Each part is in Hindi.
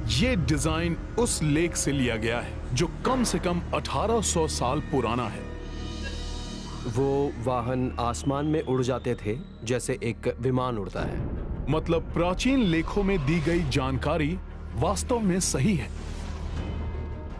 ये डिजाइन उस लेख से लिया गया है जो कम से कम 1800 साल पुराना है। वो वाहन आसमान में उड़ जाते थे जैसे एक विमान उड़ता है। मतलब प्राचीन लेखों में दी गई जानकारी वास्तव में सही है।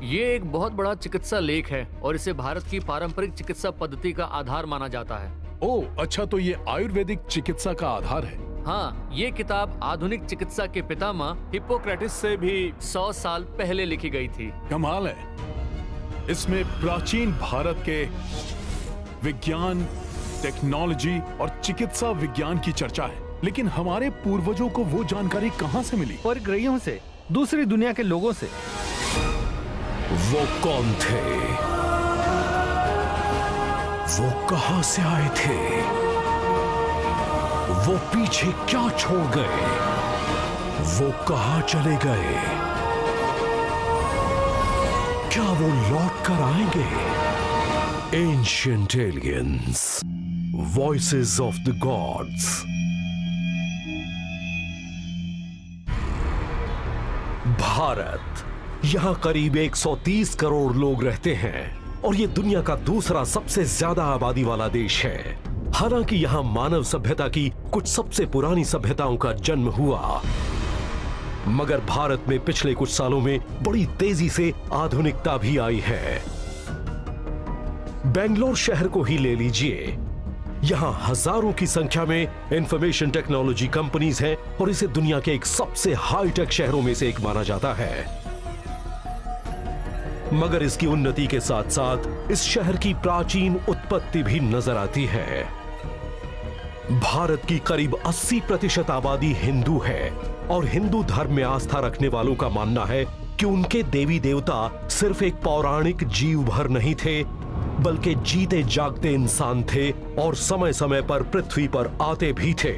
ये एक बहुत बड़ा चिकित्सा लेख है और इसे भारत की पारंपरिक चिकित्सा पद्धति का आधार माना जाता है। ओह अच्छा, तो ये आयुर्वेदिक चिकित्सा का आधार है। हाँ, ये किताब आधुनिक चिकित्सा के पितामह हिप्पोक्रेटिस से भी 100 साल पहले लिखी गई थी। कमाल है। इसमें प्राचीन भारत के विज्ञान, टेक्नोलॉजी और चिकित्सा विज्ञान की चर्चा है। लेकिन हमारे पूर्वजों को वो जानकारी कहाँ से मिली? परिग्रहियों से, दूसरी दुनिया के लोगों से। वो कौन थे? वो कहां से आए थे? वो पीछे क्या छोड़ गए? वो कहां चले गए? क्या वो लौट कर आएंगे? Ancient aliens, voices of the gods. Bharat, यहां करीब 130 करोड़ लोग रहते हैं और ये दुनिया का दूसरा सबसे ज्यादा आबादी वाला देश है। हालांकि यहां मानव सभ्यता की कुछ सबसे पुरानी सभ्यताओं का जन्म हुआ, मगर भारत में पिछले कुछ सालों में बड़ी तेजी से आधुनिकता भी आई है। बेंगलोर शहर को ही ले लीजिए, यहां हजारों की संख्या में इंफॉर्मेशन टेक्नोलॉजी कंपनीज हैं और इसे दुनिया के एक सबसे हाईटेक शहरों में से एक माना जाता है। मगर इसकी उन्नति के साथ साथ इस शहर की प्राचीन उत्पत्ति भी नजर आती है। भारत की करीब 80% आबादी हिंदू है और हिंदू धर्म में आस्था रखने वालों का मानना है कि उनके देवी देवता सिर्फ एक पौराणिक जीव भर नहीं थे, बल्कि जीते जागते इंसान थे और समय समय पर पृथ्वी पर आते भी थे।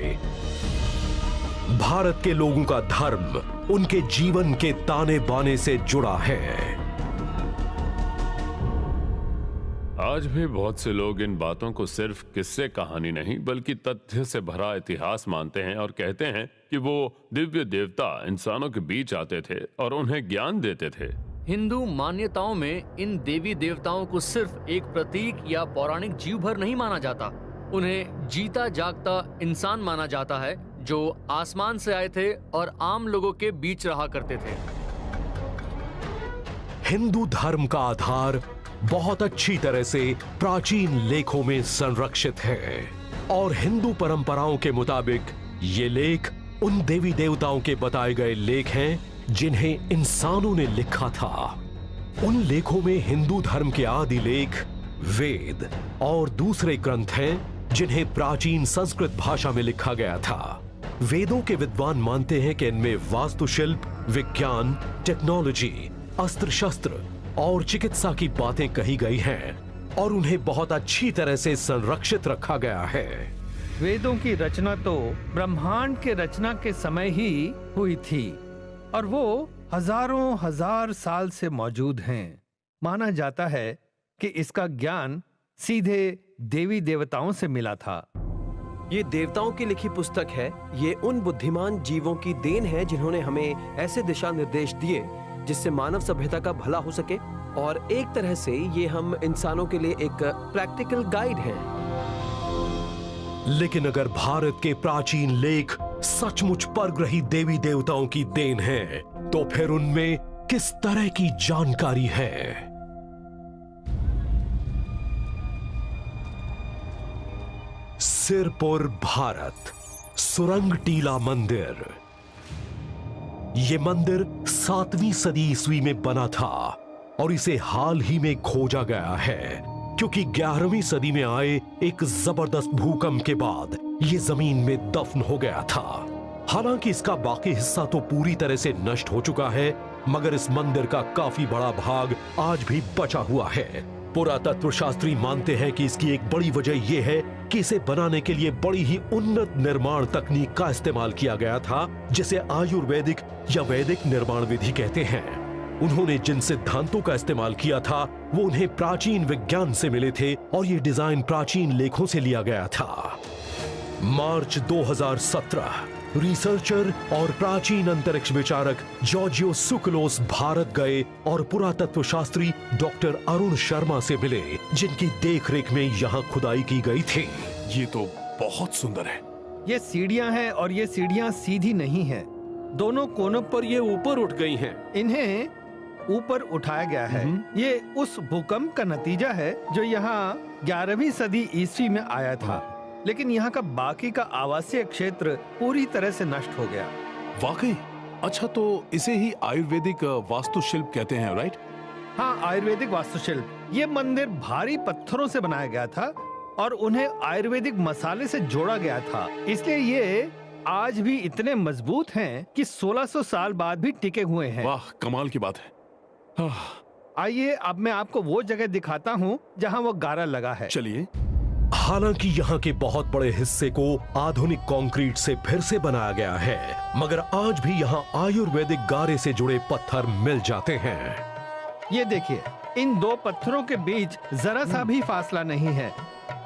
भारत के लोगों का धर्म उनके जीवन के ताने बाने से जुड़ा है। आज भी बहुत से लोग इन बातों को सिर्फ किस्से कहानी नहीं बल्कि तथ्य से भरा इतिहास मानते हैं और कहते हैं कि वो दिव्य देवता इंसानों के बीच आते थे और उन्हें ज्ञान देते थे। हिंदू मान्यताओं में इन देवी देवताओं को सिर्फ एक प्रतीक या पौराणिक जीव भर नहीं माना जाता, उन्हें जीता जागता इंसान माना जाता है जो आसमान से आए थे और आम लोगों के बीच रहा करते थे। हिंदू धर्म का आधार बहुत अच्छी तरह से प्राचीन लेखों में संरक्षित है और हिंदू परंपराओं के मुताबिक ये लेख उन देवी देवताओं के बताए गए लेख हैं जिन्हें इंसानों ने लिखा था। उन लेखों में हिंदू धर्म के आदि लेख, वेद और दूसरे ग्रंथ हैं जिन्हें प्राचीन संस्कृत भाषा में लिखा गया था। वेदों के विद्वान मानते हैं कि इनमें वास्तुशिल्प, विज्ञान, टेक्नोलॉजी, अस्त्र शस्त्र और चिकित्सा की बातें कही गई हैं और उन्हें बहुत अच्छी तरह से संरक्षित रखा गया है। वेदों की रचना तो ब्रह्मांड के रचना के समय ही हुई थी और वो हजारों हजार साल से मौजूद हैं। माना जाता है कि इसका ज्ञान सीधे देवी देवताओं से मिला था। ये देवताओं की लिखी पुस्तक है। ये उन बुद्धिमान जीवों की देन है जिन्होंने हमें ऐसे दिशा निर्देश दिए जिससे मानव सभ्यता का भला हो सके और एक तरह से ये हम इंसानों के लिए एक प्रैक्टिकल गाइड है। लेकिन अगर भारत के प्राचीन लेख सचमुच परग्रही देवी देवताओं की देन है, तो फिर उनमें किस तरह की जानकारी है? सिरपुर, भारत, सुरंग टीला मंदिर। यह मंदिर 7वीं सदी ईस्वी में बना था और इसे हाल ही में खोजा गया है क्योंकि 11वीं सदी में आए एक जबरदस्त भूकंप के बाद यह जमीन में दफन हो गया था। हालांकि इसका बाकी हिस्सा तो पूरी तरह से नष्ट हो चुका है, मगर इस मंदिर का काफी बड़ा भाग आज भी बचा हुआ है। पुरातत्व शास्त्री मानते हैं कि इसकी एक बड़ी वजह यह है कि इसे बनाने के लिए बड़ी ही उन्नत निर्माण तकनीक का इस्तेमाल किया गया था, जिसे आयुर्वेदिक या वैदिक निर्माण विधि कहते हैं। उन्होंने जिन सिद्धांतों का इस्तेमाल किया था वो उन्हें प्राचीन विज्ञान से मिले थे और ये डिजाइन प्राचीन लेखों से लिया गया था। मार्च 2017 रिसर्चर और प्राचीन अंतरिक्ष विचारक जॉर्जियो सुकलोस भारत गए और पुरातत्व शास्त्री डॉक्टर अरुण शर्मा से मिले, जिनकी देखरेख में यहाँ खुदाई की गई थी। ये तो बहुत सुंदर है। ये सीढ़ियां हैं और ये सीढ़ियां सीधी नहीं हैं। दोनों कोनों पर ये ऊपर उठ गई हैं। इन्हें ऊपर उठाया गया है। ये उस भूकंप का नतीजा है जो यहाँ 11वीं सदी ईस्वी में आया था, लेकिन यहाँ का बाकी का आवासीय क्षेत्र पूरी तरह से नष्ट हो गया। वाकई? अच्छा, तो इसे ही आयुर्वेदिक वास्तुशिल्प कहते हैं, राइट? हाँ, आयुर्वेदिक वास्तुशिल्प। ये मंदिर भारी पत्थरों से बनाया गया था और उन्हें आयुर्वेदिक मसाले से जोड़ा गया था, इसलिए ये आज भी इतने मजबूत हैं कि 1600 साल बाद भी टिके हुए हैं। वाह, कमाल की बात है। आइए अब मैं आपको वो जगह दिखाता हूँ जहाँ वो गारा लगा है। चलिए। हालांकि यहाँ के बहुत बड़े हिस्से को आधुनिक कंक्रीट से फिर से बनाया गया है, मगर आज भी यहाँ आयुर्वेदिक गारे से जुड़े पत्थर मिल जाते हैं। ये देखिए, इन दो पत्थरों के बीच जरा सा भी फासला नहीं है।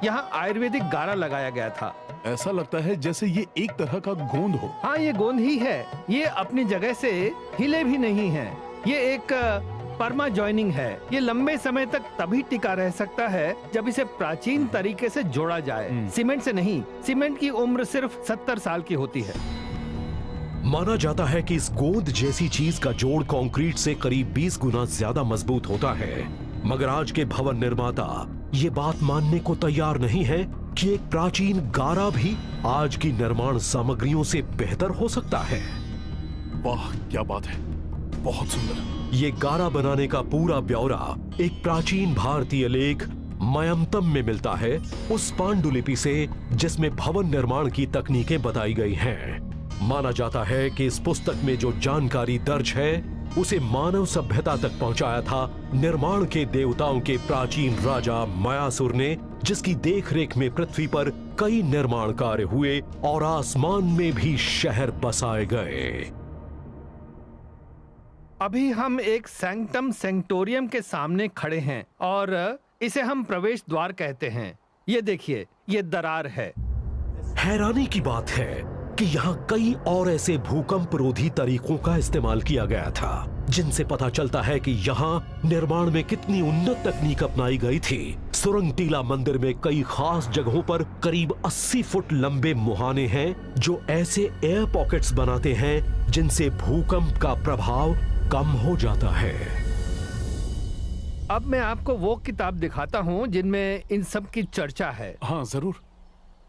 यहाँ आयुर्वेदिक गारा लगाया गया था। ऐसा लगता है जैसे ये एक तरह का गोंद हो। हाँ, ये गोंद ही है। ये अपनी जगह से हिले भी नहीं है। ये एक परमा जॉइनिंग है। ये लंबे समय तक तभी टिका रह सकता है जब इसे प्राचीन तरीके से जोड़ा जाए, सीमेंट से नहीं। सीमेंट की उम्र सिर्फ 70 साल की होती है। माना जाता है कि इस गोंद जैसी चीज का जोड़ कंक्रीट से करीब 20 गुना ज्यादा मजबूत होता है, मगर आज के भवन निर्माता ये बात मानने को तैयार नहीं है कि एक प्राचीन गारा भी आज की निर्माण सामग्रियों से बेहतर हो सकता है। वाह, क्या बात है, बहुत सुंदर। ये गारा बनाने का पूरा ब्यौरा एक प्राचीन भारतीय लेख मयंतम में मिलता है, उस पांडुलिपि से जिसमें भवन निर्माण की तकनीकें बताई गई हैं। माना जाता है कि इस पुस्तक में जो जानकारी दर्ज है उसे मानव सभ्यता तक पहुंचाया था निर्माण के देवताओं के प्राचीन राजा मयासुर ने, जिसकी देखरेख में पृथ्वी पर कई निर्माण कार्य हुए और आसमान में भी शहर बसाए गए। अभी हम एक सैंक्टम सेंक्टोरियम के सामने खड़े हैं और इसे हम प्रवेश द्वार कहते हैं। ये देखिए, ये दरार है। हैरानी की बात है कि यहाँ कई और ऐसे भूकंप रोधी तरीकों का इस्तेमाल किया गया था, जिनसे पता चलता है कि यहाँ निर्माण में कितनी उन्नत तकनीक अपनाई गई थी। सुरंग टीला मंदिर में कई खास जगहों पर करीब 80 फुट लंबे मुहाने हैं, जो ऐसे एयर पॉकेट्स बनाते हैं जिनसे भूकंप का प्रभाव कम हो जाता है। अब मैं आपको वो किताब दिखाता हूँ जिनमें इन सब की चर्चा है। हाँ, जरूर।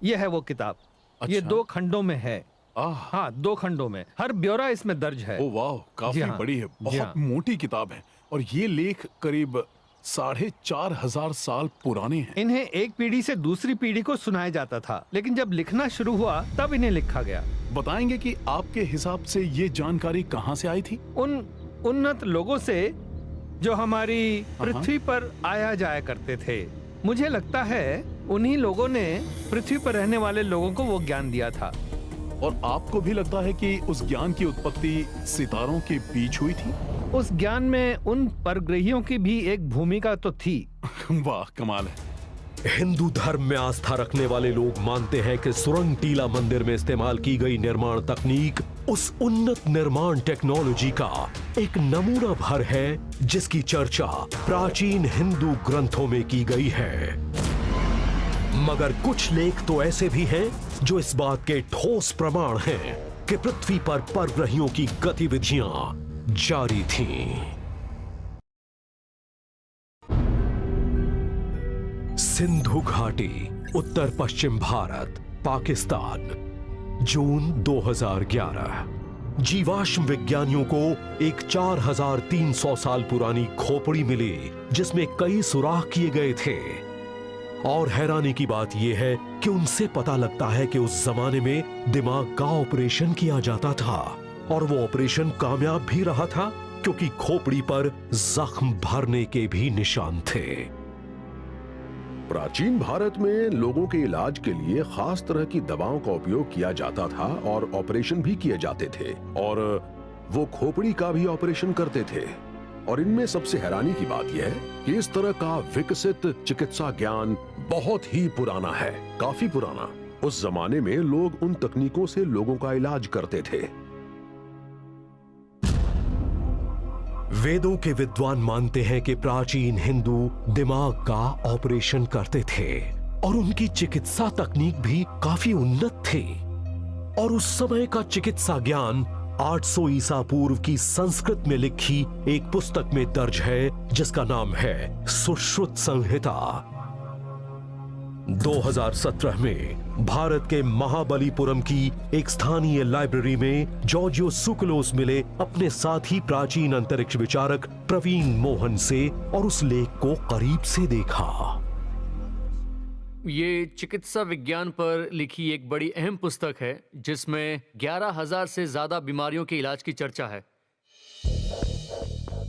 ये है वो किताब। अच्छा। ये 2 खंडों में है। आह। हाँ, 2 खंडों में। हर ब्यौरा इसमें दर्ज है। ओ वाह, काफी जी हाँ, बड़ी है, जी बहुत हाँ। मोटी किताब है। और ये लेख करीब 4500 साल पुराने हैं। इन्हें एक पीढ़ी से दूसरी पीढ़ी को सुनाया जाता था, लेकिन जब लिखना शुरू हुआ तब इन्हें लिखा गया। बताएंगे कि आपके हिसाब से ये जानकारी कहाँ से आई थी? उन उन्नत लोगों से जो हमारी पृथ्वी पर आया जाया करते थे। मुझे लगता है उन्हीं लोगों ने पृथ्वी पर रहने वाले लोगों को वो ज्ञान दिया था। और आपको भी लगता है कि उस ज्ञान की उत्पत्ति सितारों के बीच हुई थी? उस ज्ञान में उन परग्रहियों की भी एक भूमिका तो थी। वाह, कमाल है। हिंदू धर्म में आस्था रखने वाले लोग मानते हैं कि सुरंग टीला मंदिर में इस्तेमाल की गई निर्माण तकनीक उस उन्नत निर्माण टेक्नोलॉजी का एक नमूना भर है जिसकी चर्चा प्राचीन हिंदू ग्रंथों में की गई है। मगर कुछ लेख तो ऐसे भी हैं जो इस बात के ठोस प्रमाण हैं कि पृथ्वी पर परग्रहियों की गतिविधियां जारी थीं। सिंधु घाटी, उत्तर पश्चिम भारत, पाकिस्तान, जून 2011। जीवाश्म विज्ञानियों को एक 4300 साल पुरानी खोपड़ी मिली जिसमें कई सुराख किए गए थे। और हैरानी की बात यह है कि उनसे पता लगता है कि उस जमाने में दिमाग का ऑपरेशन किया जाता था और वो ऑपरेशन कामयाब भी रहा था, क्योंकि खोपड़ी पर जख्म भरने के भी निशान थे। प्राचीन भारत में लोगों के इलाज के लिए खास तरह की दवाओं का उपयोग किया जाता था और ऑपरेशन भी किए जाते थे, और वो खोपड़ी का भी ऑपरेशन करते थे। और इनमें सबसे हैरानी की बात यह है कि इस तरह का विकसित चिकित्सा ज्ञान बहुत ही पुराना है, काफी पुराना। उस जमाने में लोग उन तकनीकों से लोगों का इलाज करते थे। वेदों के विद्वान मानते हैं कि प्राचीन हिंदू दिमाग का ऑपरेशन करते थे और उनकी चिकित्सा तकनीक भी काफी उन्नत थी। और उस समय का चिकित्सा ज्ञान 800 ईसा पूर्व की संस्कृत में लिखी एक पुस्तक में दर्ज है जिसका नाम है सुश्रुत संहिता। 2017 में भारत के महाबलीपुरम की एक स्थानीय लाइब्रेरी में जॉर्जियो सुकलोस मिले अपने साथी प्राचीन अंतरिक्ष विचारक प्रवीण मोहन से और उस लेख को करीब से देखा। ये चिकित्सा विज्ञान पर लिखी एक बड़ी अहम पुस्तक है जिसमें 11,000 से ज्यादा बीमारियों के इलाज की चर्चा है।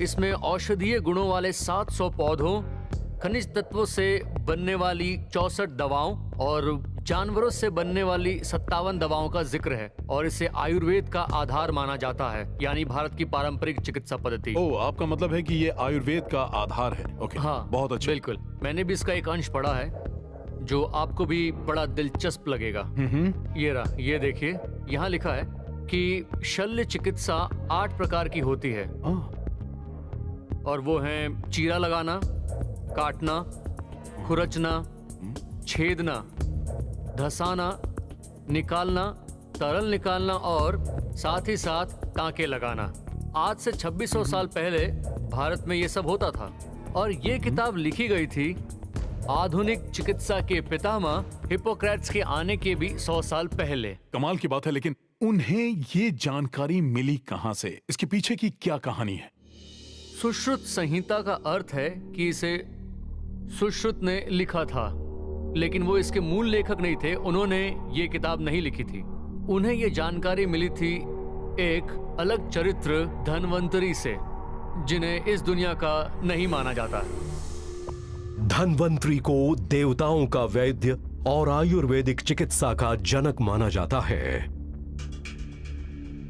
इसमें औषधीय गुणों वाले 700 पौधों, खनिज तत्वों से बनने वाली 64 दवाओं और जानवरों से बनने वाली 57 दवाओं का जिक्र है और इसे आयुर्वेद का आधार माना जाता है, यानी भारत की पारंपरिक चिकित्सा पद्धति। ओह, आपका मतलब है कि ये आयुर्वेद का आधार है। ओके, हाँ, बहुत अच्छा। बिल्कुल, मैंने भी इसका एक अंश पढ़ा है जो आपको भी बड़ा दिलचस्प लगेगा। ये रहा, ये देखिए, यहाँ लिखा है कि शल्य चिकित्सा 8 प्रकार की होती है और वो हैं चीरा लगाना, काटना, खुरचना, छेदना, धसाना, निकालना, तरल निकालना और साथ ही साथ टांके लगाना। आज से 2600 साल पहले भारत में ये सब होता था और ये किताब लिखी गई थी आधुनिक चिकित्सा के पितामह हिप्पोक्रेट्स के आने के भी 100 साल पहले। कमाल की बात है, लेकिन उन्हें ये जानकारी मिली कहां से? इसके पीछे की क्या कहानी है? सुश्रुत संहिता का अर्थ है कि इसे सुश्रुत ने लिखा था, लेकिन वो इसके मूल लेखक नहीं थे। उन्होंने ये किताब नहीं लिखी थी। उन्हें ये जानकारी मिली थी एक अलग चरित्र धन्वंतरी से, जिन्हें इस दुनिया का नहीं माना जाता। धन्वंतरी को देवताओं का वैद्य और आयुर्वेदिक चिकित्सा का जनक माना जाता है।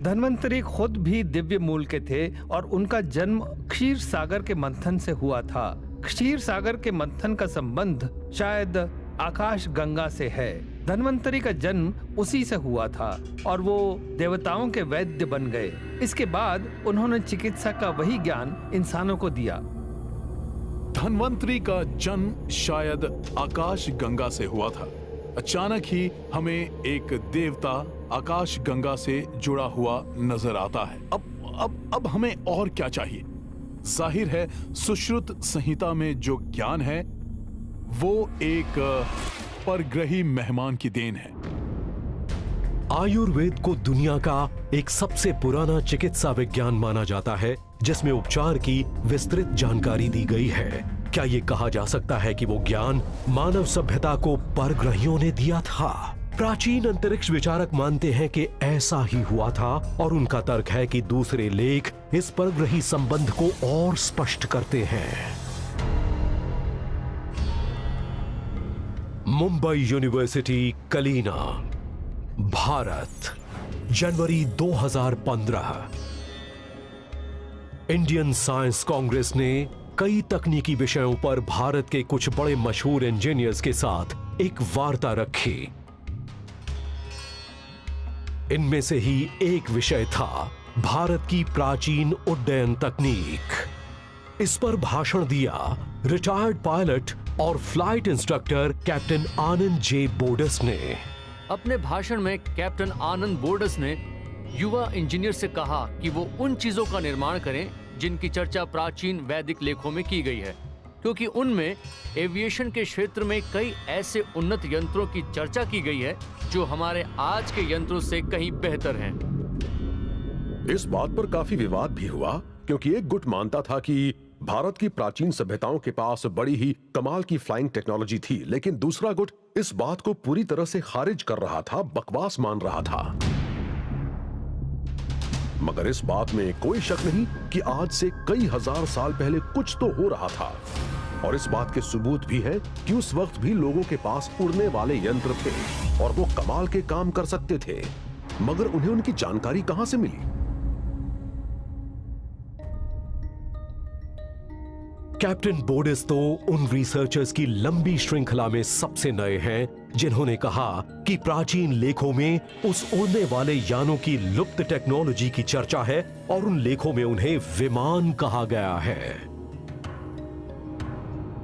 धन्वंतरी खुद भी दिव्य मूल के थे और उनका जन्म क्षीर सागर के मंथन से हुआ था। क्षीर सागर के मंथन का संबंध शायद आकाश गंगा से है। धन्वंतरी का जन्म उसी से हुआ था और वो देवताओं के वैद्य बन गए। इसके बाद उन्होंने चिकित्सा का वही ज्ञान इंसानों को दिया। धन्वंतरी का जन्म शायद आकाश गंगा से हुआ था। अचानक ही हमें एक देवता आकाश गंगा से जुड़ा हुआ नजर आता है। अब हमें और क्या चाहिए? जाहिर है सुश्रुत संहिता में जो ज्ञान है वो एक परग्रही मेहमान की देन है। आयुर्वेद को दुनिया का एक सबसे पुराना चिकित्सा विज्ञान माना जाता है जिसमें उपचार की विस्तृत जानकारी दी गई है। क्या ये कहा जा सकता है कि वो ज्ञान मानव सभ्यता को परग्रहियों ने दिया था? प्राचीन अंतरिक्ष विचारक मानते हैं कि ऐसा ही हुआ था और उनका तर्क है कि दूसरे लेख इस परग्रही संबंध को और स्पष्ट करते हैं। मुंबई यूनिवर्सिटी, कलीना, भारत, जनवरी 2015। इंडियन साइंस कांग्रेस ने कई तकनीकी विषयों पर भारत के कुछ बड़े मशहूर इंजीनियर्स के साथ एक वार्ता रखी। इनमें से ही एक विषय था भारत की प्राचीन उड्डयन तकनीक। इस पर भाषण दिया रिटायर्ड पायलट और फ्लाइट इंस्ट्रक्टर कैप्टन आनंद जे बोडस ने। अपने भाषण में कैप्टन आनंद बोडस ने युवा इंजीनियर से कहा कि वो उन चीजों का निर्माण करें जिनकी चर्चा प्राचीन वैदिक लेखों में की गई है, क्योंकि उनमें एविएशन के क्षेत्र में कई ऐसे उन्नत यंत्रों की चर्चा की गई है जो हमारे आज के यंत्रों से कहीं बेहतर हैं। इस बात पर काफी विवाद भी हुआ क्योंकि एक गुट मानता था कि भारत की प्राचीन सभ्यताओं के पास बड़ी ही कमाल की फ्लाइंग टेक्नोलॉजी थी, लेकिन दूसरा गुट इस बात को पूरी तरह से खारिज कर रहा था, बकवास मान रहा था। मगर इस बात में कोई शक नहीं कि आज से कई हजार साल पहले कुछ तो हो रहा था और इस बात के सबूत भी है कि उस वक्त भी लोगों के पास उड़ने वाले यंत्र थे और वो कमाल के काम कर सकते थे, मगर उन्हें उनकी जानकारी कहां से मिली? कैप्टन बोडिस तो उन रिसर्चर्स की लंबी श्रृंखला में सबसे नए हैं जिन्होंने कहा कि प्राचीन लेखों में उस उड़ने वाले यानों की लुप्त टेक्नोलॉजी की चर्चा है और उन लेखों में उन्हें विमान कहा गया है।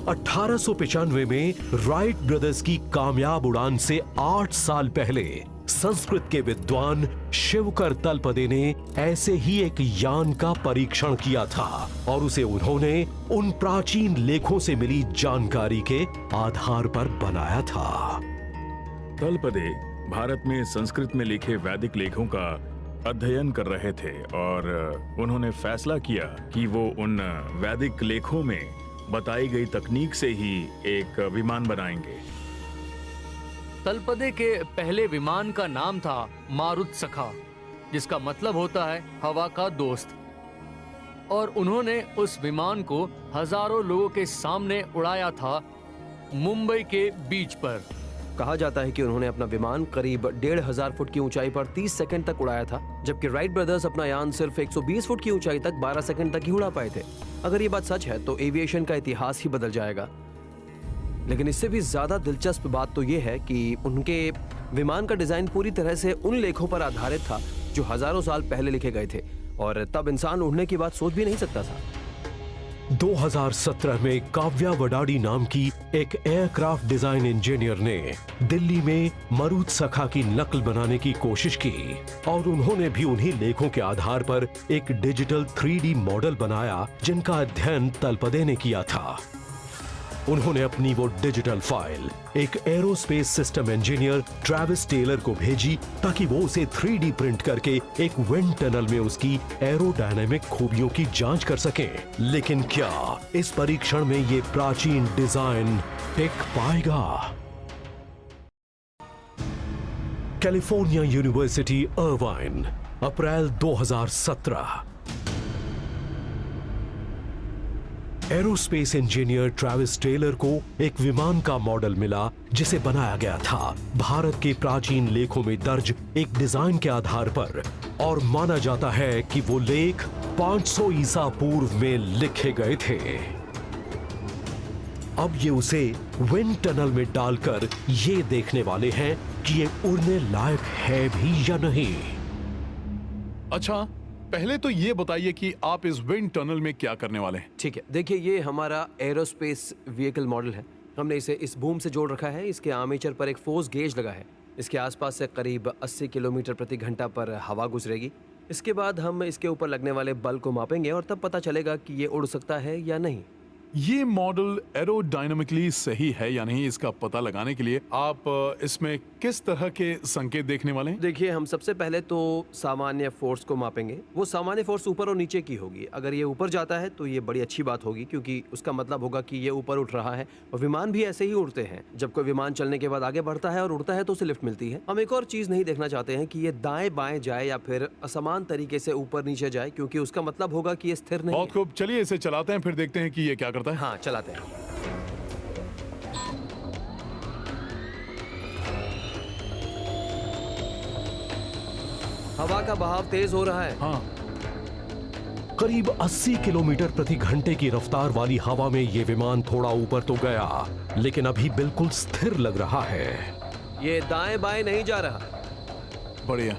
1895 में राइट ब्रदर्स की कामयाब उड़ान से 8 साल पहले संस्कृत के विद्वान शिवकर तलपदे ने ऐसे ही एक यान का परीक्षण किया था और उसे उन्होंने उन प्राचीन लेखों से मिली जानकारी के आधार पर बनाया था। तलपदे भारत में संस्कृत में लिखे वैदिक लेखों का अध्ययन कर रहे थे और उन्होंने फैसला किया कि वो उन वैदिक लेखों में बताई गई तकनीक से ही एक विमान बनाएंगे। तलपदे के पहले विमान का नाम था मारुतसखा, जिसका मतलब होता है हवा का दोस्त, और उन्होंने उस विमान को हजारों लोगों के सामने उड़ाया था मुंबई के बीच पर। कहा जाता है कि उन्होंने अपना विमान करीब 1500 फुट की ऊंचाई पर 30 सेकंड तक उड़ाया था, जबकि राइट ब्रदर्स अपना यान सिर्फ 120 फुट की ऊंचाई तक 12 सेकंड तक ही उड़ा पाए थे। अगर ये बात सच है तो एविएशन का इतिहास ही बदल जाएगा। लेकिन इससे भी ज्यादा दिलचस्प बात तो ये है कि उनके विमान का डिजाइन पूरी तरह से उन लेखों पर आधारित था जो हजारों साल पहले लिखे गए थे, और तब इंसान उड़ने की बात सोच भी नहीं सकता था। 2017 में काव्या वडाडी नाम की एक एयरक्राफ्ट डिजाइन इंजीनियर ने दिल्ली में मारुतसखा की नकल बनाने की कोशिश की और उन्होंने भी उन्हीं लेखों के आधार पर एक डिजिटल 3D मॉडल बनाया जिनका अध्ययन तलपदे ने किया था। उन्होंने अपनी वो डिजिटल फाइल एक aerospace system engineer Travis Taylor को भेजी ताकि वो उसे 3D प्रिंट करके एक विंड टनल में उसकी एरोडायनामिक खूबियों की जांच कर सके। लेकिन क्या इस परीक्षण में ये प्राचीन डिजाइन टिक पाएगा? कैलिफोर्निया यूनिवर्सिटी अर्वाइन, अप्रैल 2017। एरोस्पेस इंजीनियर ट्रेविस टेलर को एक विमान का मॉडल मिला जिसे बनाया गया था भारत के प्राचीन लेखों में दर्ज एक डिजाइन के आधार पर, और माना जाता है कि वो लेख 500 ईसा पूर्व में लिखे गए थे। अब ये उसे विंड टनल में डालकर ये देखने वाले हैं कि ये उड़ने लायक है भी या नहीं। अच्छा, पहले तो ये बताइए कि आप इस विंड टनल में क्या करने वाले हैं? ठीक है, देखिए ये हमारा एरोस्पेस व्हीकल मॉडल है। हमने इसे इस बूम से जोड़ रखा है। इसके आर्मेचर पर एक फोर्स गेज लगा है। इसके आसपास से करीब 80 किलोमीटर प्रति घंटा पर हवा गुजरेगी। इसके बाद हम इसके ऊपर लगने वाले बल को मापेंगे और तब पता चलेगा कि ये उड़ सकता है या नहीं। ये मॉडल एरोडायनामिकली सही है या नहीं, इसका पता लगाने के लिए आप इसमें किस तरह के संकेत देखने वाले हैं? देखिए, हम सबसे पहले तो सामान्य फोर्स को मापेंगे। वो सामान्य फोर्स ऊपर और नीचे की होगी। अगर ये ऊपर जाता है तो ये बड़ी अच्छी बात होगी, क्योंकि उसका मतलब होगा कि ये ऊपर उठ रहा है। और विमान भी ऐसे ही उड़ते हैं। जब कोई विमान चलने के बाद आगे बढ़ता है और उड़ता है तो उसे लिफ्ट मिलती है। हम एक और चीज नहीं देखना चाहते हैं कि ये दाएं बाएं जाए या फिर असमान तरीके से ऊपर नीचे जाए, क्योंकि उसका मतलब होगा कि ये स्थिर नहीं है। बहुत खूब, चलिए इसे चलाते हैं, फिर देखते हैं कि ये क्या करता है। हाँ, चलाते हैं। हवा का बहाव तेज हो रहा है। हाँ, करीब 80 किलोमीटर प्रति घंटे की रफ्तार वाली हवा में ये विमान थोड़ा ऊपर तो गया, लेकिन अभी बिल्कुल स्थिर लग रहा है। ये दाएं बाएं नहीं जा रहा। बढ़िया।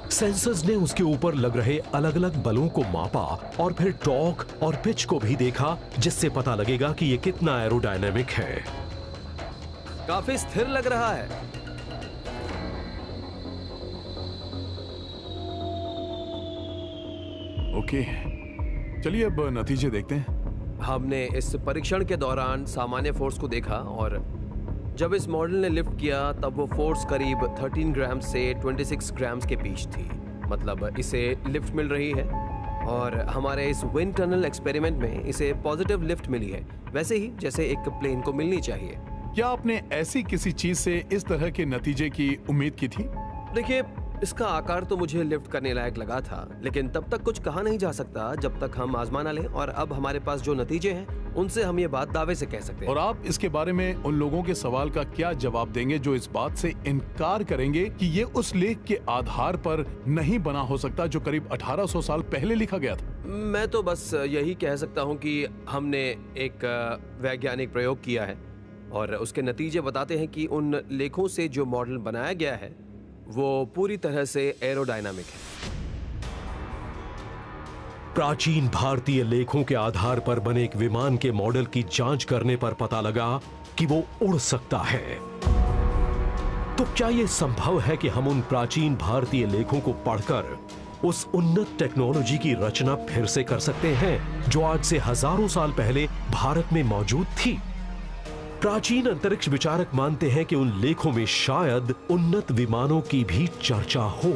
सेंसर्स ने उसके ऊपर लग रहे अलग अलग बलों को मापा और फिर टॉर्क और पिच को भी देखा, जिससे पता लगेगा कि ये कितना एरोडायनामिक है। काफी स्थिर लग रहा है। ओके, चलिए अब नतीजे देखते हैं। हमने इस परीक्षण के दौरान सामान्य फोर्स को देखा, और जब इस मॉडल ने लिफ्ट किया तब वो फोर्स करीब 13 ग्राम से 26 ग्राम्स के बीच थी। मतलब इसे लिफ्ट मिल रही है, और हमारे इस विंड टनल एक्सपेरिमेंट में इसे पॉजिटिव लिफ्ट मिली है, वैसे ही जैसे एक प्लेन को मिलनी चाहिए। क्या आपने ऐसी किसी चीज से इस तरह के नतीजे की उम्मीद की थी? देखिए, इसका आकार तो मुझे लिफ्ट करने लायक लगा था, लेकिन तब तक कुछ कहा नहीं जा सकता जब तक हम आजमा ना लें। और अब हमारे पास जो नतीजे हैं उनसे हम ये बात दावे से कह सकते हैं। और आप इसके बारे में उन लोगों के सवाल का क्या जवाब देंगे जो इस बात से इनकार करेंगे कि ये उस लेख के आधार पर नहीं बना हो सकता जो करीब 1800 साल पहले लिखा गया था? मैं तो बस यही कह सकता हूँ कि हमने एक वैज्ञानिक प्रयोग किया है और उसके नतीजे बताते हैं कि उन लेखों से जो मॉडल बनाया गया है वो पूरी तरह से एरोडायनामिक है। प्राचीन भारतीय लेखों के आधार पर बने एक विमान के मॉडल की जांच करने पर पता लगा कि वो उड़ सकता है। तो क्या यह संभव है कि हम उन प्राचीन भारतीय लेखों को पढ़कर उस उन्नत टेक्नोलॉजी की रचना फिर से कर सकते हैं जो आज से हजारों साल पहले भारत में मौजूद थी? प्राचीन अंतरिक्ष विचारक मानते हैं कि उन लेखों में शायद उन्नत विमानों की भी चर्चा हो।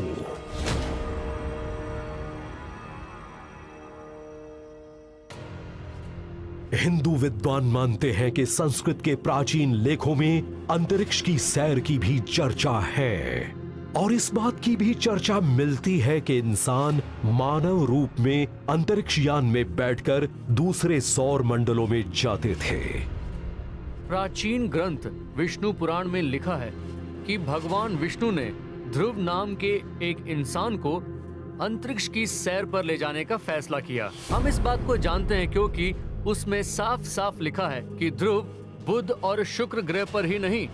हिंदू विद्वान मानते हैं कि संस्कृत के प्राचीन लेखों में अंतरिक्ष की सैर की भी चर्चा है और इस बात की भी चर्चा मिलती है कि इंसान मानव रूप में अंतरिक्ष यान में बैठकर दूसरे सौर मंडलों में जाते थे। प्राचीन ग्रंथ विष्णु पुराण में लिखा है कि भगवान विष्णु ने ध्रुव नाम के एक इंसान को अंतरिक्ष की सैर पर ले जाने का फैसला किया। हम इस बात को जानते हैं क्योंकि उसमें साफ साफ लिखा है कि ध्रुव बुध और शुक्र ग्रह पर ही नहीं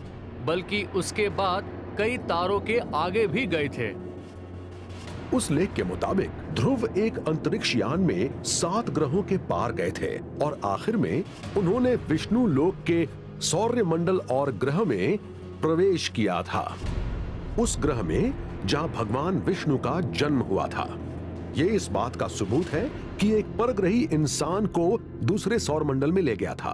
बल्कि उसके बाद कई तारों के आगे भी गए थे। उस लेख के मुताबिक ध्रुव एक अंतरिक्ष यान में 7 ग्रहों के पार गए थे और आखिर में उन्होंने विष्णु लोक के सौर्य मंडल और ग्रह में प्रवेश किया था, उस ग्रह में जहां भगवान विष्णु का जन्म हुआ था। ये इस बात का सबूत है कि एक परग्रही इंसान को दूसरे सौर मंडल में ले गया था।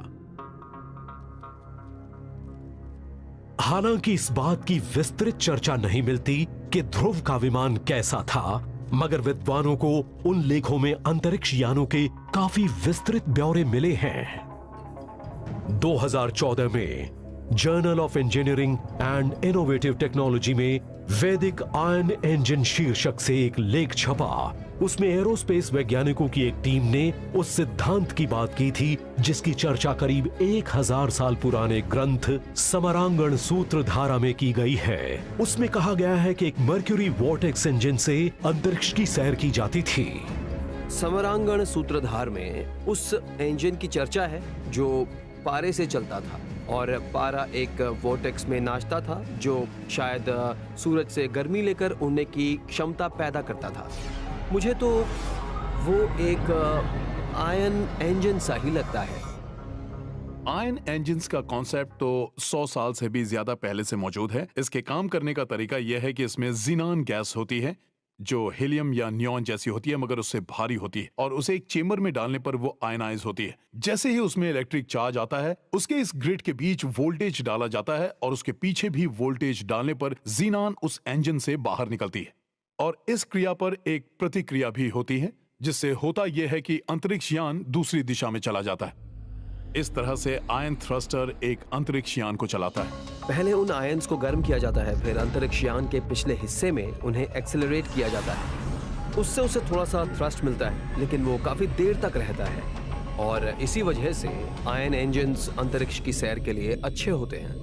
हालांकि इस बात की विस्तृत चर्चा नहीं मिलती कि ध्रुव का विमान कैसा था, मगर विद्वानों को उन लेखों में अंतरिक्ष यानों के काफी विस्तृत ब्यौरे मिले हैं। 2014 में journal of engineering and innovative technology में वैदिक आयन इंजन शीर्षक से एक लेख छपा। उसमें एरोस्पेस वैज्ञानिकों की एक टीम ने उस सिद्धांत की बात की थी जिसकी चर्चा करीब 1000 साल पुराने ग्रंथ समरांगण सूत्रधारा में की गई है। उसमें कहा गया है कि एक मर्क्यूरी वॉर्टेक्स इंजन से अंतरिक्ष की सैर की जाती थी। समरांगण सूत्रधार में उस इंजन की चर्चा है जो पारे से चलता था और पारा एक वोर्टेक्स में नाचता था जो शायद सूरज से गर्मी लेकर उड़ने की क्षमता पैदा करता था। मुझे तो वो एक आयन इंजन सा ही लगता है। आयन इंजन्स का कॉन्सेप्ट तो 100 साल से भी ज्यादा पहले से मौजूद है। इसके काम करने का तरीका यह है कि इसमें ज़ीनान गैस होती है जो हीलियम या नियॉन जैसी होती है मगर उससे भारी होती है और उसे एक चेंबर में डालने पर वो आयनाइज होती है। जैसे ही उसमें इलेक्ट्रिक चार्ज आता है उसके इस ग्रिड के बीच वोल्टेज डाला जाता है और उसके पीछे भी वोल्टेज डालने पर ज़ीनान उस इंजन से बाहर निकलती है और इस क्रिया पर एक प्रतिक्रिया भी होती है जिससे होता यह है कि अंतरिक्ष यान दूसरी दिशा में चला जाता है। इस तरह से आयन थ्रस्टर एक अंतरिक्ष यान को चलाता है। पहले उन आयंस को गर्म किया जाता है, फिर अंतरिक्ष यान के पिछले हिस्से में उन्हें एक्सेलरेट किया जाता है। उससे उसे थोड़ा सा थ्रस्ट मिलता है लेकिन वो काफी देर तक रहता है और इसी वजह से आयन इंजन्स अंतरिक्ष की सैर के लिए अच्छे होते हैं।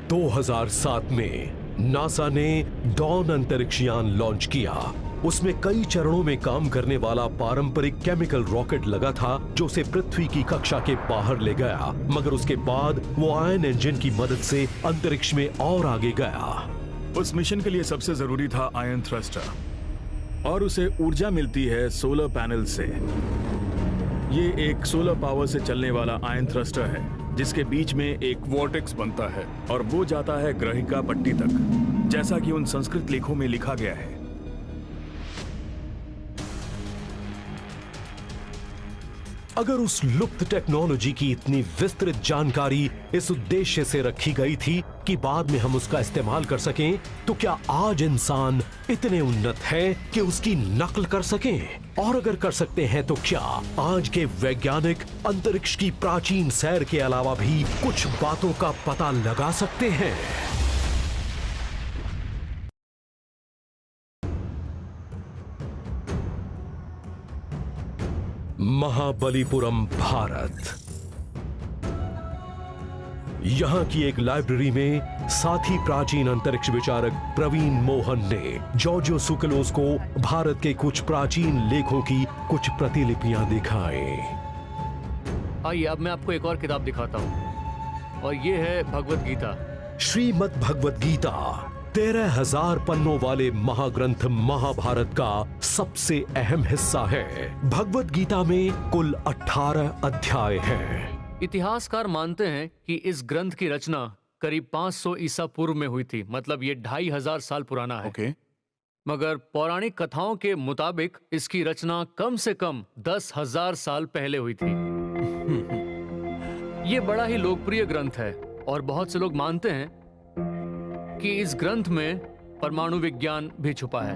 2007 में नासा ने डॉन अंतरिक्ष यान लॉन्च किया। उसमें कई चरणों में काम करने वाला पारंपरिक केमिकल रॉकेट लगा था जो उसे पृथ्वी की कक्षा के बाहर ले गया, मगर उसके बाद वो आयन इंजन की मदद से अंतरिक्ष में और आगे गया। उस मिशन के लिए सबसे जरूरी था आयन थ्रस्टर और उसे ऊर्जा मिलती है सोलर पैनल से। ये एक सोलर पावर से चलने वाला आयन थ्रस्टर है जिसके बीच में एक वॉर्टेक्स बनता है और वो जाता है ग्रहिका पट्टी तक, जैसा कि उन संस्कृत लेखों में लिखा गया है। अगर उस लुप्त टेक्नोलॉजी की इतनी विस्तृत जानकारी इस उद्देश्य से रखी गई थी कि बाद में हम उसका इस्तेमाल कर सकें, तो क्या आज इंसान इतने उन्नत है कि उसकी नकल कर सकें? और अगर कर सकते हैं तो क्या आज के वैज्ञानिक अंतरिक्ष की प्राचीन सैर के अलावा भी कुछ बातों का पता लगा सकते हैं? महाबलीपुरम, भारत। यहां की एक लाइब्रेरी में साथी प्राचीन अंतरिक्ष विचारक प्रवीण मोहन ने जॉर्जो सुकलोस को भारत के कुछ प्राचीन लेखों की कुछ प्रतिलिपियां दिखाएं। आइए अब मैं आपको एक और किताब दिखाता हूँ, और ये है भगवत गीता। श्रीमद् भगवत गीता 13,000 पन्नों वाले महाग्रंथ महाभारत का सबसे अहम हिस्सा है। भगवत गीता में कुल 18 अध्याय हैं। इतिहासकार मानते हैं कि इस ग्रंथ की रचना करीब 500 ईसा पूर्व में हुई थी, मतलब ये 2500 साल पुराना है। ओके। मगर पौराणिक कथाओं के मुताबिक इसकी रचना कम से कम 10,000 साल पहले हुई थी। ये बड़ा ही लोकप्रिय ग्रंथ है और बहुत से लोग मानते हैं कि इस ग्रंथ में परमाणु विज्ञान भी छुपा है।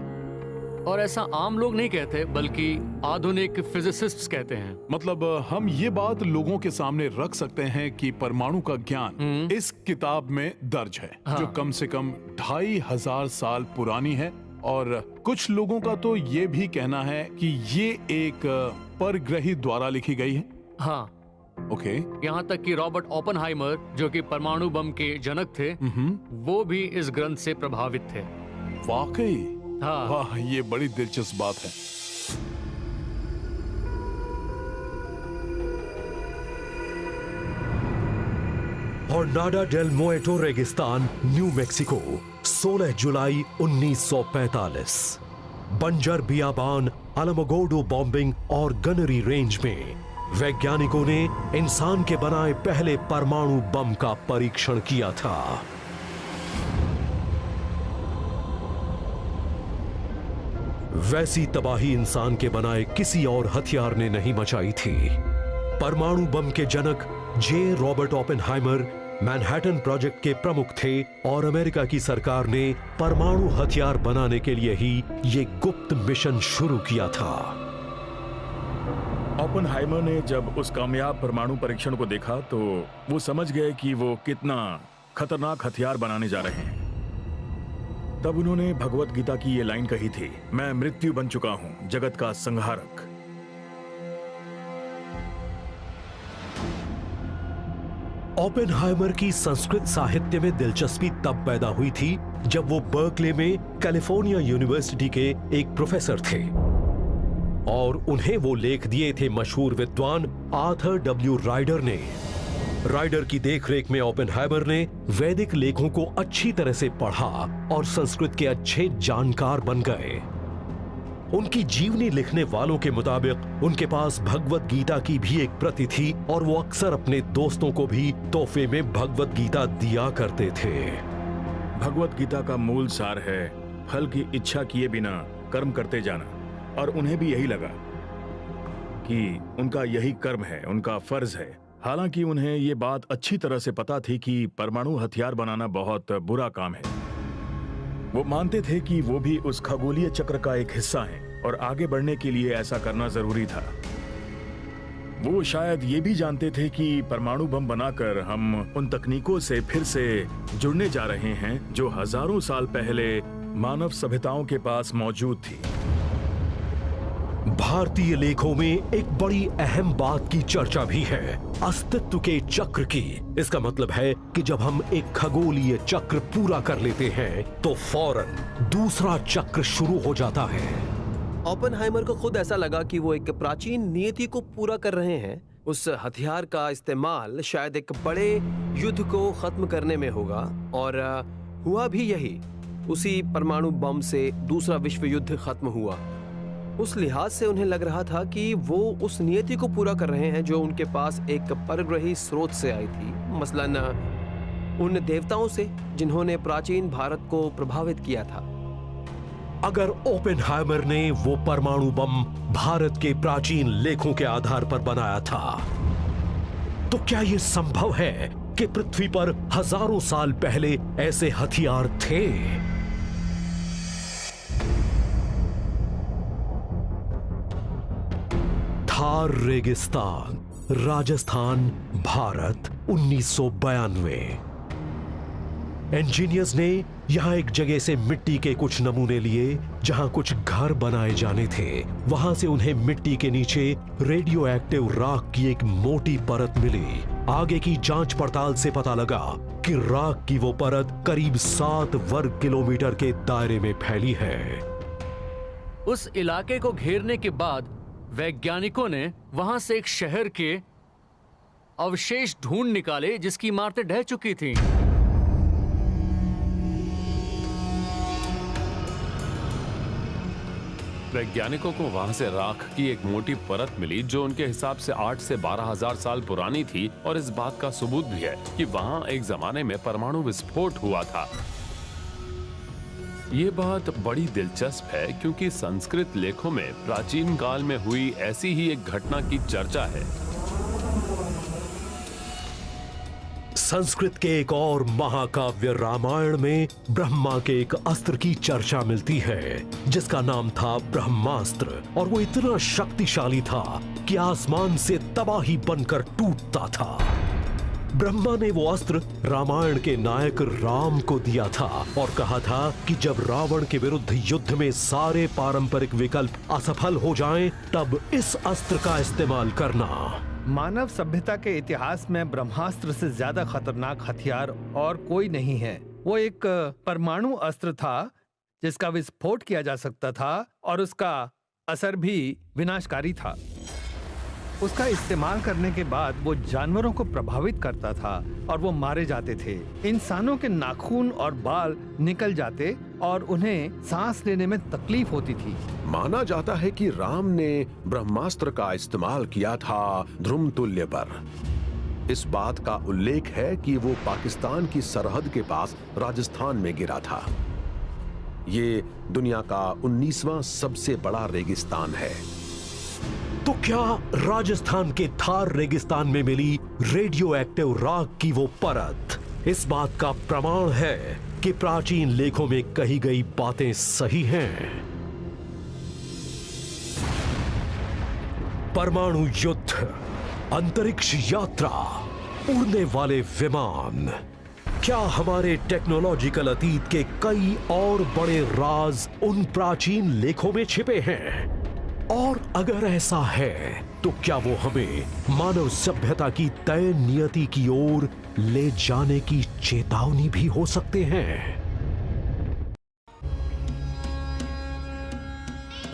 और ऐसा आम लोग नहीं कहते, बल्कि आधुनिक फिजिसिस्ट्स कहते हैं। मतलब हम ये बात लोगों के सामने रख सकते हैं कि परमाणु का ज्ञान इस किताब में दर्ज है, हाँ। जो कम से कम 2500 साल पुरानी है। और कुछ लोगों का तो ये भी कहना है कि ये एक परग्रही द्वारा लिखी गई है। हाँ, ओके। यहाँ तक कि रॉबर्ट ओपेनहाइमर, जो कि परमाणु बम के जनक थे, वो भी इस ग्रंथ से प्रभावित थे। वाकई? हाँ। वाह, ये बड़ी दिलचस्प बात है। हॉर्नाडा डेल मोएटो रेगिस्तान, न्यू मैक्सिको, 16 जुलाई 1945। बंजर बियाबान, अलामोगोर्डो बॉम्बिंग और गनरी रेंज में वैज्ञानिकों ने इंसान के बनाए पहले परमाणु बम का परीक्षण किया था। वैसी तबाही इंसान के बनाए किसी और हथियार ने नहीं मचाई थी। परमाणु बम के जनक जे रॉबर्ट ओपेनहाइमर मैनहट्टन प्रोजेक्ट के प्रमुख थे और अमेरिका की सरकार ने परमाणु हथियार बनाने के लिए ही ये गुप्त मिशन शुरू किया था। ओपेनहाइमर ने जब उस कामयाब परमाणु परीक्षण को देखा तो वो समझ गए कि वो कितना खतरनाक हथियार बनाने जा रहे हैं। तब उन्होंने भगवत गीता की ये लाइन कही थी, मैं मृत्यु बन चुका हूं, जगत का संहारक। ओपेनहाइमर की संस्कृत साहित्य में दिलचस्पी तब पैदा हुई थी जब वो बर्कले में कैलिफोर्निया यूनिवर्सिटी के एक प्रोफेसर थे और उन्हें वो लेख दिए थे मशहूर विद्वान आर्थर डब्ल्यू राइडर ने। राइडर की देखरेख में ओपेनहाइमर ने वैदिक लेखों को अच्छी तरह से पढ़ा और संस्कृत के अच्छे जानकार बन गए। उनकी जीवनी लिखने वालों के मुताबिक उनके पास भगवत गीता की भी एक प्रति थी और वो अक्सर अपने दोस्तों को भी तोहफे में भगवत गीता दिया करते थे। भगवत गीता का मूल सार है फल की इच्छा किए बिना कर्म करते जाना, और उन्हें भी यही लगा कि उनका यही कर्म है, उनका फर्ज है। हालांकि उन्हें ये बात अच्छी तरह से पता थी कि परमाणु हथियार बनाना बहुत बुरा काम है। वो मानते थे कि वो भी उस खगोलीय चक्र का एक हिस्सा हैं और आगे बढ़ने के लिए ऐसा करना जरूरी था। वो शायद ये भी जानते थे कि परमाणु बम बनाकर हम उन तकनीकों से फिर से जुड़ने जा रहे हैं जो हजारों साल पहले मानव सभ्यताओं के पास मौजूद थी। भारतीय लेखों में एक बड़ी अहम बात की चर्चा भी है, अस्तित्व के चक्र की। इसका मतलब है कि जब हम एक खगोलीय चक्र पूरा कर लेते हैं तो फौरन दूसरा चक्र शुरू हो जाता है। ओपेनहाइमर को खुद ऐसा लगा कि वो एक प्राचीन नियति को पूरा कर रहे हैं। उस हथियार का इस्तेमाल शायद एक बड़े युद्ध को खत्म करने में होगा, और हुआ भी यही। उसी परमाणु बम से दूसरा विश्व युद्ध खत्म हुआ। उस लिहाज से उन्हें लग रहा था कि वो उस नियति को पूरा कर रहे हैं जो उनके पास एक परग्रही स्रोत से आई थी, मसलन उन देवताओं से जिन्होंने प्राचीन भारत को प्रभावित किया था। अगर ओपेनहाइमर ने वो परमाणु बम भारत के प्राचीन लेखों के आधार पर बनाया था, तो क्या यह संभव है कि पृथ्वी पर हजारों साल पहले ऐसे हथियार थे? थार रेगिस्तान, राजस्थान, भारत, 1992। इंजीनियर्स ने यहां एक जगह से मिट्टी के कुछ नमूने लिए जहां कुछ घर बनाए जाने थे। वहां से उन्हें मिट्टी के नीचे रेडियो एक्टिव राख की एक मोटी परत मिली। आगे की जांच पड़ताल से पता लगा कि राख की वो परत करीब 7 वर्ग किलोमीटर के दायरे में फैली है। उस इलाके को घेरने के बाद वैज्ञानिकों ने वहां से एक शहर के अवशेष ढूंढ निकाले जिसकी इमारतें ढह चुकी थीं। वैज्ञानिकों को वहां से राख की एक मोटी परत मिली जो उनके हिसाब से 8 से 12,000 साल पुरानी थी, और इस बात का सबूत भी है कि वहां एक जमाने में परमाणु विस्फोट हुआ था। ये बात बड़ी दिलचस्प है क्योंकि संस्कृत लेखों में प्राचीन काल में हुई ऐसी ही एक घटना की चर्चा है। संस्कृत के एक और महाकाव्य रामायण में ब्रह्मा के एक अस्त्र की चर्चा मिलती है जिसका नाम था ब्रह्मास्त्र, और वो इतना शक्तिशाली था कि आसमान से तबाही बनकर टूटता था। ब्रह्मा ने वो अस्त्र रामायण के नायक राम को दिया था और कहा था कि जब रावण के विरुद्ध युद्ध में सारे पारंपरिक विकल्प असफल हो जाएं, तब इस अस्त्र का इस्तेमाल करना। मानव सभ्यता के इतिहास में ब्रह्मास्त्र से ज्यादा खतरनाक हथियार और कोई नहीं है। वो एक परमाणु अस्त्र था जिसका विस्फोट किया जा सकता था और उसका असर भी विनाशकारी था। उसका इस्तेमाल करने के बाद वो जानवरों को प्रभावित करता था और वो मारे जाते थे। इंसानों के नाखून और बाल निकल जाते और उन्हें सांस लेने में तकलीफ होती थी। माना जाता है कि राम ने ब्रह्मास्त्र का इस्तेमाल किया था ध्रुमतुल्य पर। इस बात का उल्लेख है कि वो पाकिस्तान की सरहद के पास राजस्थान में गिरा था। ये दुनिया का 19वां सबसे बड़ा रेगिस्तान है। तो क्या राजस्थान के थार रेगिस्तान में मिली रेडियो एक्टिव राख की वो परत इस बात का प्रमाण है कि प्राचीन लेखों में कही गई बातें सही हैं? परमाणु युद्ध, अंतरिक्ष यात्रा, उड़ने वाले विमान, क्या हमारे टेक्नोलॉजिकल अतीत के कई और बड़े राज उन प्राचीन लेखों में छिपे हैं? और अगर ऐसा है तो क्या वो हमें मानव सभ्यता की तय नियति की ओर ले जाने की चेतावनी भी हो सकते हैं?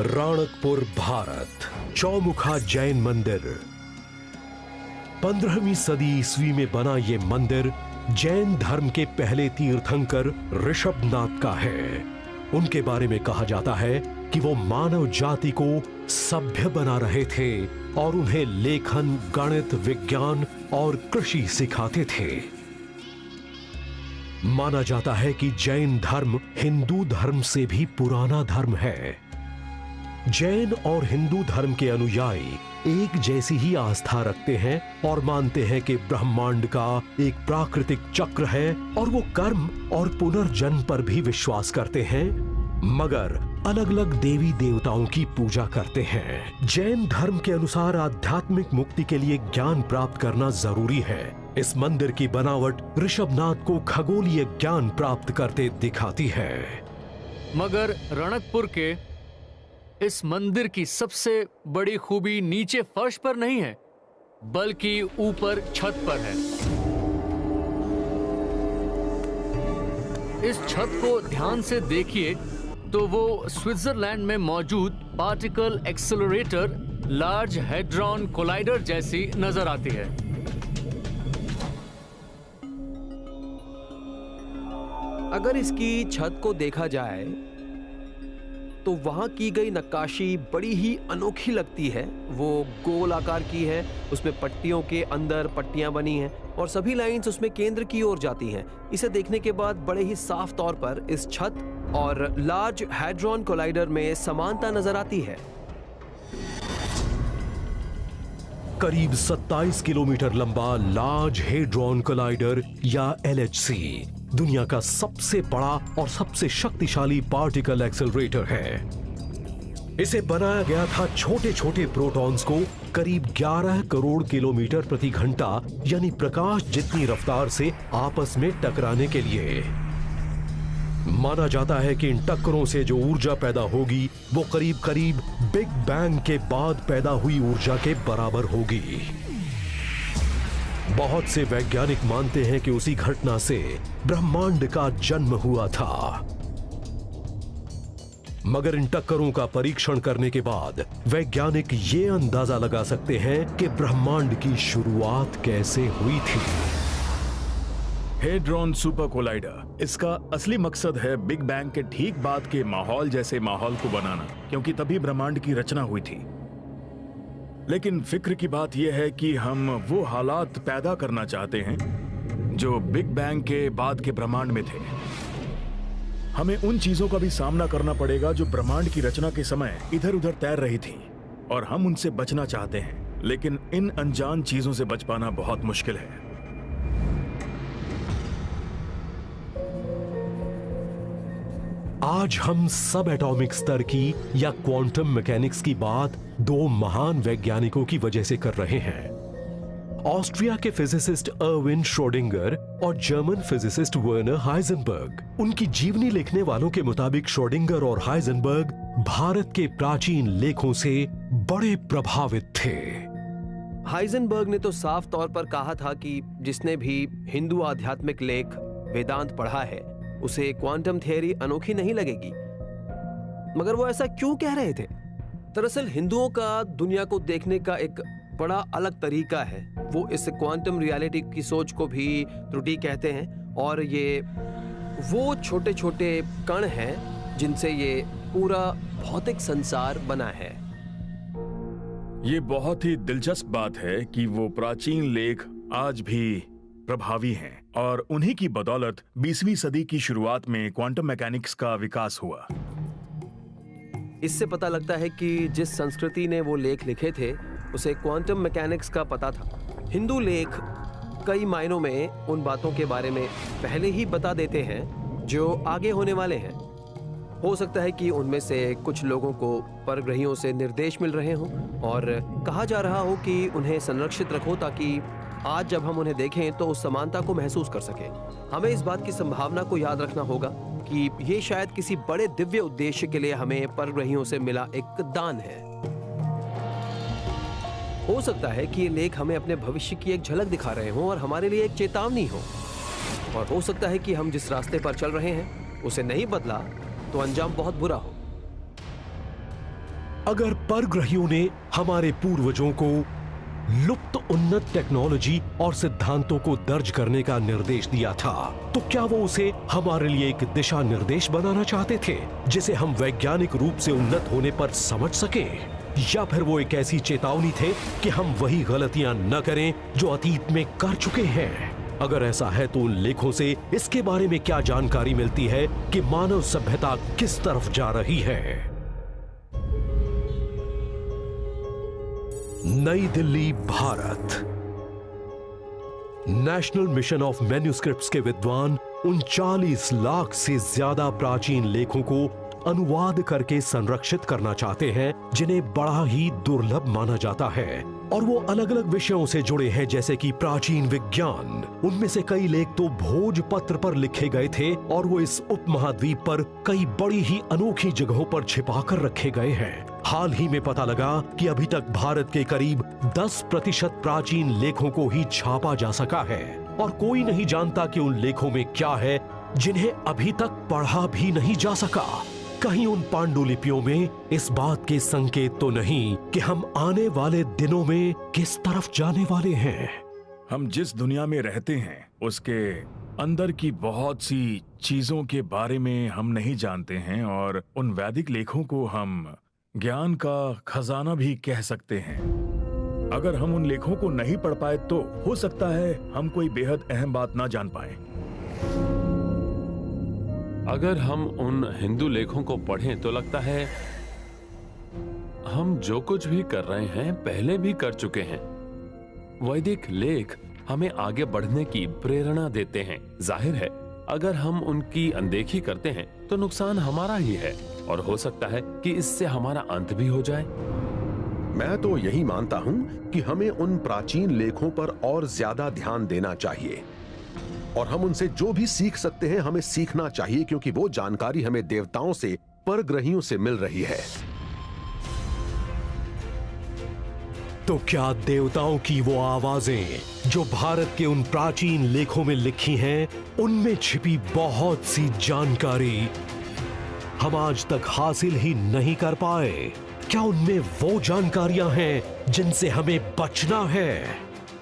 राणकपुर, भारत, चौमुखा जैन मंदिर। 15वीं सदी ईस्वी में बना ये मंदिर जैन धर्म के पहले तीर्थंकर ऋषभनाथ का है। उनके बारे में कहा जाता है कि वो मानव जाति को सभ्य बना रहे थे और उन्हें लेखन, गणित, विज्ञान और कृषि सिखाते थे। माना जाता है कि जैन धर्म हिंदू धर्म से भी पुराना धर्म है। जैन और हिंदू धर्म के अनुयायी एक जैसी ही आस्था रखते हैं और मानते हैं कि ब्रह्मांड का एक प्राकृतिक चक्र है और वो कर्म और पुनर्जन्म पर भी विश्वास करते हैं, मगर अलग अलग देवी देवताओं की पूजा करते हैं। जैन धर्म के अनुसार आध्यात्मिक मुक्ति के लिए ज्ञान प्राप्त करना जरूरी है। इस मंदिर की बनावट ऋषभनाथ को खगोलीय ज्ञान प्राप्त करते दिखाती है। मगर रणकपुर के इस मंदिर की सबसे बड़ी खूबी नीचे फर्श पर नहीं है, बल्कि ऊपर छत पर है। इस छत को ध्यान से देखिए तो वो स्विट्जरलैंड में मौजूद particle accelerator large hadron collider जैसी नजर आती है। अगर इसकी छत को देखा जाए तो वहां की गई नक्काशी बड़ी ही अनोखी लगती है। वो गोल आकार की है, उसमें पट्टियों के अंदर पट्टियां बनी हैं और सभी लाइंस उसमें केंद्र की ओर जाती हैं। इसे देखने के बाद बड़े ही साफ तौर पर इस छत और लार्ज हैड्रॉन कोलाइडर में समानता नजर आती है। करीब 27 किलोमीटर लंबा लार्ज हेड्रॉन कोलाइडर या LHC दुनिया का सबसे बड़ा और सबसे शक्तिशाली पार्टिकल एक्सेलरेटर है। इसे बनाया गया था छोटे छोटे प्रोटॉन्स को करीब 11 करोड़ किलोमीटर प्रति घंटा यानी प्रकाश जितनी रफ्तार से आपस में टकराने के लिए। माना जाता है कि इन टक्करों से जो ऊर्जा पैदा होगी वो करीब करीब बिग बैंग के बाद पैदा हुई ऊर्जा के बराबर होगी। बहुत से वैज्ञानिक मानते हैं कि उसी घटना से ब्रह्मांड का जन्म हुआ था। मगर इन टक्करों का परीक्षण करने के बाद वैज्ञानिक ये अंदाजा लगा सकते हैं कि ब्रह्मांड की शुरुआत कैसे हुई थी। हेड्रॉन सुपर कोलाइडर, इसका असली मकसद है बिग बैंग के ठीक बाद के माहौल जैसे माहौल को बनाना, क्योंकि तभी ब्रह्मांड की रचना हुई थी। लेकिन फिक्र की बात यह है कि हम वो हालात पैदा करना चाहते हैं जो बिग बैंग के बाद के ब्रह्मांड में थे। हमें उन चीजों का भी सामना करना पड़ेगा जो ब्रह्मांड की रचना के समय इधर उधर तैर रही थी, और हम उनसे बचना चाहते हैं। लेकिन इन अनजान चीजों से बच पाना बहुत मुश्किल है। आज हम सब एटॉमिक स्तर की या क्वांटम मैकेनिक्स की बात दो महान वैज्ञानिकों की वजह से कर रहे हैं। ऑस्ट्रिया के फिजिसिस्ट अर्विन श्रोडिंगर और जर्मन फिजिसिस्ट वर्नर हाइजेनबर्ग। उनकी जीवनी लिखने वालों के मुताबिक श्रोडिंगर और हाइजेनबर्ग भारत के प्राचीन लेखों से बड़े प्रभावित थे। हाइजेनबर्ग ने तो साफ तौर पर कहा था कि जिसने भी हिंदू आध्यात्मिक लेख वेदांत पढ़ा है उसे क्वांटम थियरी अनोखी नहीं लगेगी। मगर वो ऐसा क्यों कह रहे थे? दरअसल हिंदुओं का दुनिया को देखने का एक बड़ा अलग तरीका है। वो इस क्वांटम रियलिटी की सोच को भी त्रुटि कहते हैं, और ये वो छोटे छोटे कण हैं जिनसे ये पूरा भौतिक संसार बना है। ये बहुत ही दिलचस्प बात है कि वो प्राचीन लेख आज भी प्रभावी हैं, और उन्हीं की बदौलत 20वीं सदी की शुरुआत में क्वांटम मैकेनिक्स का विकास हुआ। इससे पता लगता है कि जिस संस्कृति ने वो लेख लिखे थे उसे क्वांटम मैकेनिक्स का पता था। हिंदू लेख कई मायनों में उन बातों के बारे में पहले ही बता देते हैं जो आगे होने वाले हैं। हो सकता है कि उनमें से कुछ लोगों को परग्रहियों से निर्देश मिल रहे हों, और कहा जा रहा हो कि उन्हें संरक्षित रखो ताकि आज जब हम उन्हें देखें तो उस समानता को महसूस कर सकें। हमें इस बात की संभावना को याद रखना होगा कि ये शायद किसी बड़े दिव्य उद्देश्य के लिए हमें परग्रहियों से मिला एक दान है। हो सकता है कि ये लेख हमें अपने भविष्य की एक झलक दिखा रहे हों और हमारे लिए एक चेतावनी हो, और हो सकता है कि हम जिस रास्ते पर चल रहे हैं उसे नहीं बदला तो अंजाम बहुत बुरा हो। अगर परग्रहियों ने हमारे पूर्वजों को लुप्त उन्नत टेक्नोलॉजी और सिद्धांतों को दर्ज करने का निर्देश दिया था, तो क्या वो उसे हमारे लिए एक दिशा निर्देश बनाना चाहते थे जिसे हम वैज्ञानिक रूप से उन्नत होने पर समझ सके, या फिर वो एक ऐसी चेतावनी थे कि हम वही गलतियां न करें जो अतीत में कर चुके हैं? अगर ऐसा है तो उन लेखों से इसके बारे में क्या जानकारी मिलती है कि मानव सभ्यता किस तरफ जा रही है? नई Delhi, Bharat. National mission of manuscripts के विद्वान 39 लाख से ज्यादा प्राचीन लेखों को अनुवाद करके संरक्षित करना चाहते हैं, जिन्हें बड़ा ही दुर्लभ माना जाता है, और वो अलग अलग विषयों से जुड़े हैं, जैसे कि प्राचीन विज्ञान। उनमें से कई लेख तो भोजपत्र पर लिखे गए थे, और वो इस उपमहाद्वीप पर कई बड़ी ही अनोखी जगहों पर छिपाकर रखे गए हैं। हाल ही में पता लगा कि अभी तक भारत के करीब 10% प्राचीन लेखों को ही छापा जा सका है, और कोई नहीं जानता कि उन लेखों में क्या है जिन्हें अभी तक पढ़ा भी नहीं जा सका। कहीं उन पांडुलिपियों में इस बात के संकेत तो नहीं कि हम आने वाले दिनों में किस तरफ जाने वाले हैं। हम जिस दुनिया में रहते हैं उसके अंदर की बहुत सी चीजों के बारे में हम नहीं जानते हैं, और उन वैदिक लेखों को हम ज्ञान का खजाना भी कह सकते हैं। अगर हम उन लेखों को नहीं पढ़ पाए तो हो सकता है हम कोई बेहद अहम बात ना जान पाए। अगर हम उन हिंदू लेखों को पढ़ें तो लगता है हम जो कुछ भी कर रहे हैं पहले भी कर चुके हैं। वैदिक लेख हमें आगे बढ़ने की प्रेरणा देते हैं। जाहिर है अगर हम उनकी अनदेखी करते हैं तो नुकसान हमारा ही है, और हो सकता है कि इससे हमारा अंत भी हो जाए। मैं तो यही मानता हूं कि हमें उन प्राचीन लेखों पर और ज्यादा ध्यान देना चाहिए, और हम उनसे जो भी सीख सकते हैं हमें सीखना चाहिए, क्योंकि वो जानकारी हमें देवताओं से, परग्रहियों से मिल रही है। तो क्या देवताओं की वो आवाजें जो भारत के उन प्राचीन लेखों में लिखी हैं, उनमें छिपी बहुत सी जानकारी हम आज तक हासिल ही नहीं कर पाए? क्या उनमें वो जानकारियां हैं जिनसे हमें बचना है?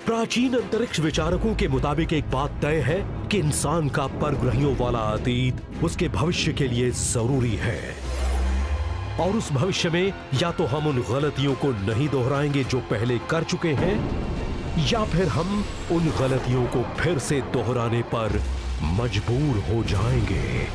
प्राचीन अंतरिक्ष विचारकों के मुताबिक एक बात तय है कि इंसान का परग्रहियों वाला अतीत उसके भविष्य के लिए जरूरी है, और उस भविष्य में या तो हम उन गलतियों को नहीं दोहराएंगे जो पहले कर चुके हैं, या फिर हम उन गलतियों को फिर से दोहराने पर मजबूर हो जाएंगे।